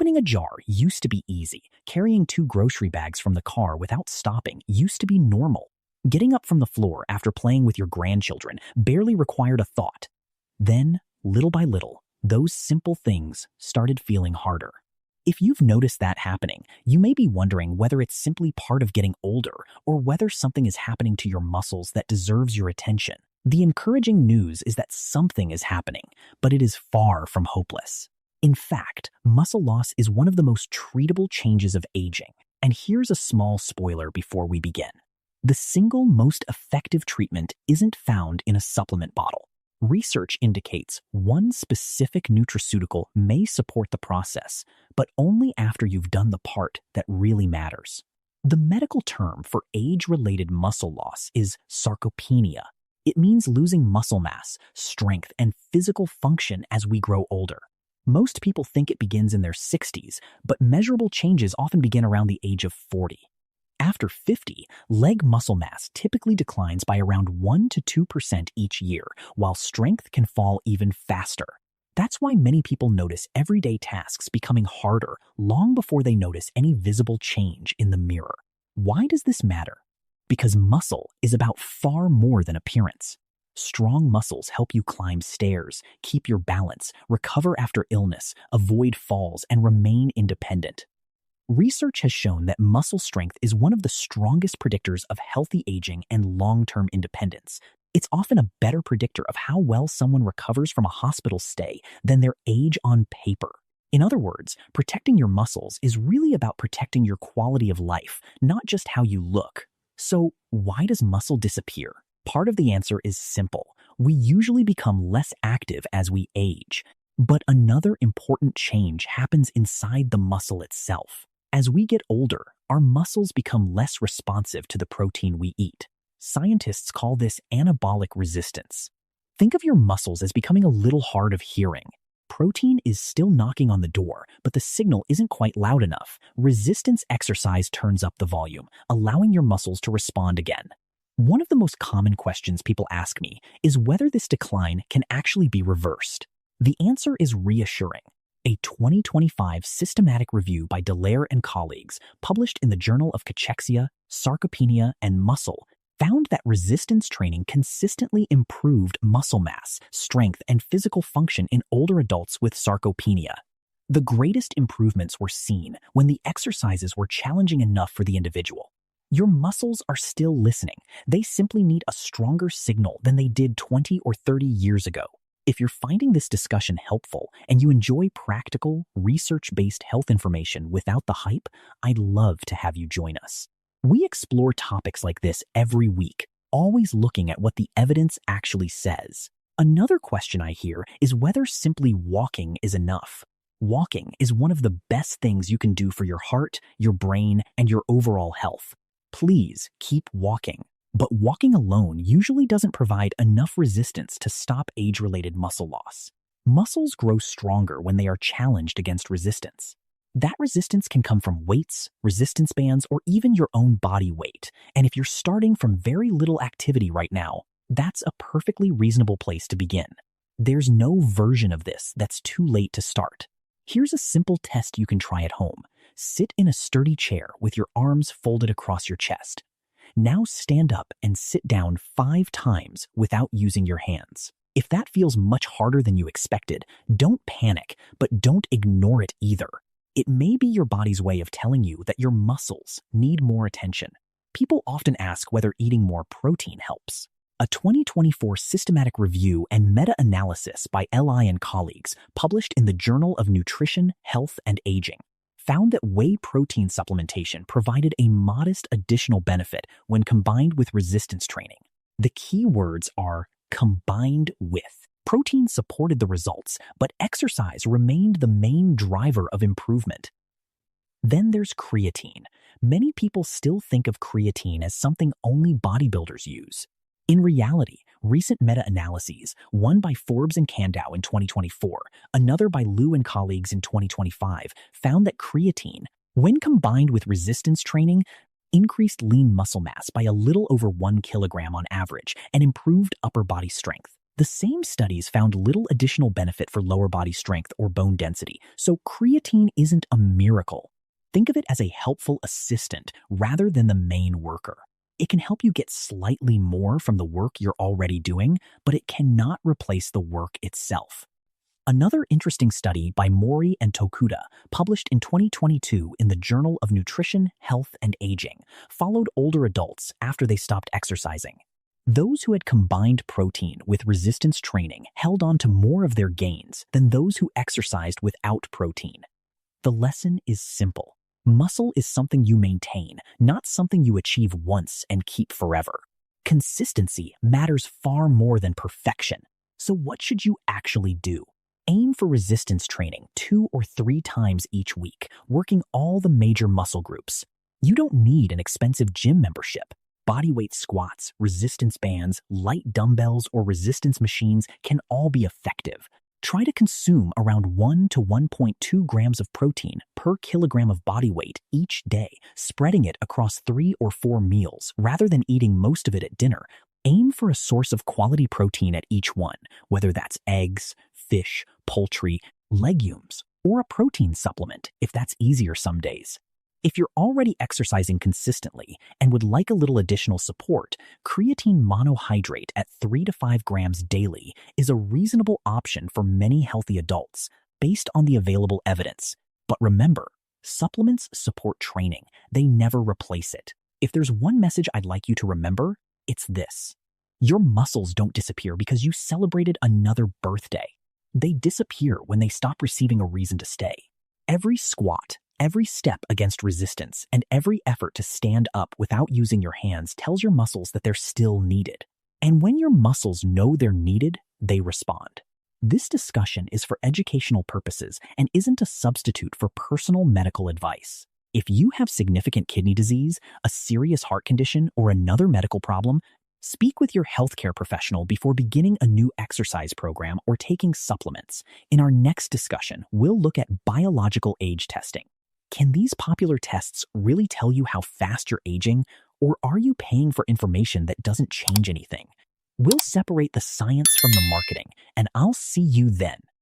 Opening a jar used to be easy. Carrying 2 grocery bags from the car without stopping used to be normal. Getting up from the floor after playing with your grandchildren barely required a thought. Then, little by little, those simple things started feeling harder. If you've noticed that happening, you may be wondering whether it's simply part of getting older or whether something is happening to your muscles that deserves your attention. The encouraging news is that something is happening, but it is far from hopeless. In fact, muscle loss is one of the most treatable changes of aging. And here's a small spoiler before we begin. The single most effective treatment isn't found in a supplement bottle. Research indicates one specific nutraceutical may support the process, but only after you've done the part that really matters. The medical term for age-related muscle loss is sarcopenia. It means losing muscle mass, strength, and physical function as we grow older. Most people think it begins in their 60s, but measurable changes often begin around the age of 40. After 50, leg muscle mass typically declines by around 1 to 2% each year, while strength can fall even faster. That's why many people notice everyday tasks becoming harder long before they notice any visible change in the mirror. Why does this matter? Because muscle is about far more than appearance. Strong muscles help you climb stairs, keep your balance, recover after illness, avoid falls, and remain independent. Research has shown that muscle strength is one of the strongest predictors of healthy aging and long-term independence. It's often a better predictor of how well someone recovers from a hospital stay than their age on paper. In other words, protecting your muscles is really about protecting your quality of life, not just how you look. So, why does muscle disappear? Part of the answer is simple. We usually become less active as we age. But another important change happens inside the muscle itself. As we get older, our muscles become less responsive to the protein we eat. Scientists call this anabolic resistance. Think of your muscles as becoming a little hard of hearing. Protein is still knocking on the door, but the signal isn't quite loud enough. Resistance exercise turns up the volume, allowing your muscles to respond again. One of the most common questions people ask me is whether this decline can actually be reversed. The answer is reassuring. A 2025 systematic review by Dallaire and colleagues, published in the Journal of Cachexia, Sarcopenia, and Muscle, found that resistance training consistently improved muscle mass, strength, and physical function in older adults with sarcopenia. The greatest improvements were seen when the exercises were challenging enough for the individual. Your muscles are still listening. They simply need a stronger signal than they did 20 or 30 years ago. If you're finding this discussion helpful and you enjoy practical, research-based health information without the hype, I'd love to have you join us. We explore topics like this every week, always looking at what the evidence actually says. Another question I hear is whether simply walking is enough. Walking is one of the best things you can do for your heart, your brain, and your overall health. Please keep walking. But walking alone usually doesn't provide enough resistance to stop age-related muscle loss. Muscles grow stronger when they are challenged against resistance. That resistance can come from weights, resistance bands, or even your own body weight. And if you're starting from very little activity right now, that's a perfectly reasonable place to begin. There's no version of this that's too late to start. Here's a simple test you can try at home. Sit in a sturdy chair with your arms folded across your chest. Now stand up and sit down 5 times without using your hands. If that feels much harder than you expected, don't panic, but don't ignore it either. It may be your body's way of telling you that your muscles need more attention. People often ask whether eating more protein helps. A 2024 systematic review and meta-analysis by Li and colleagues, published in the Journal of Nutrition, Health, and Aging, found that whey protein supplementation provided a modest additional benefit when combined with resistance training. The key words are combined with. Protein supported the results, but exercise remained the main driver of improvement. Then there's creatine. Many people still think of creatine as something only bodybuilders use. In reality, recent meta-analyses, one by Forbes and Kandau in 2024, another by Liu and colleagues in 2025, found that creatine, when combined with resistance training, increased lean muscle mass by a little over 1 kilogram on average and improved upper body strength. The same studies found little additional benefit for lower body strength or bone density, so creatine isn't a miracle. Think of it as a helpful assistant rather than the main worker. It can help you get slightly more from the work you're already doing, but it cannot replace the work itself. Another interesting study by Mori and Tokuda, published in 2022 in the Journal of Nutrition, Health, and Aging, followed older adults after they stopped exercising. Those who had combined protein with resistance training held on to more of their gains than those who exercised without protein. The lesson is simple. Muscle is something you maintain, not something you achieve once and keep forever. Consistency matters far more than perfection. So what should you actually do? Aim for resistance training 2 or 3 times each week, working all the major muscle groups. You don't need an expensive gym membership. Bodyweight squats, resistance bands, light dumbbells, or resistance machines can all be effective. Try to consume around 1 to 1.2 grams of protein per kilogram of body weight each day, spreading it across 3 or 4 meals rather than eating most of it at dinner. Aim for a source of quality protein at each one, whether that's eggs, fish, poultry, legumes, or a protein supplement if that's easier some days. If you're already exercising consistently and would like a little additional support, creatine monohydrate at 3 to 5 grams daily is a reasonable option for many healthy adults based on the available evidence. But remember, supplements support training. They never replace it. If there's one message I'd like you to remember, it's this. Your muscles don't disappear because you celebrated another birthday. They disappear when they stop receiving a reason to stay. Every squat, every step against resistance, and every effort to stand up without using your hands tells your muscles that they're still needed. And when your muscles know they're needed, they respond. This discussion is for educational purposes and isn't a substitute for personal medical advice. If you have significant kidney disease, a serious heart condition, or another medical problem, speak with your healthcare professional before beginning a new exercise program or taking supplements. In our next discussion, we'll look at biological age testing. Can these popular tests really tell you how fast you're aging, or are you paying for information that doesn't change anything? We'll separate the science from the marketing, and I'll see you then.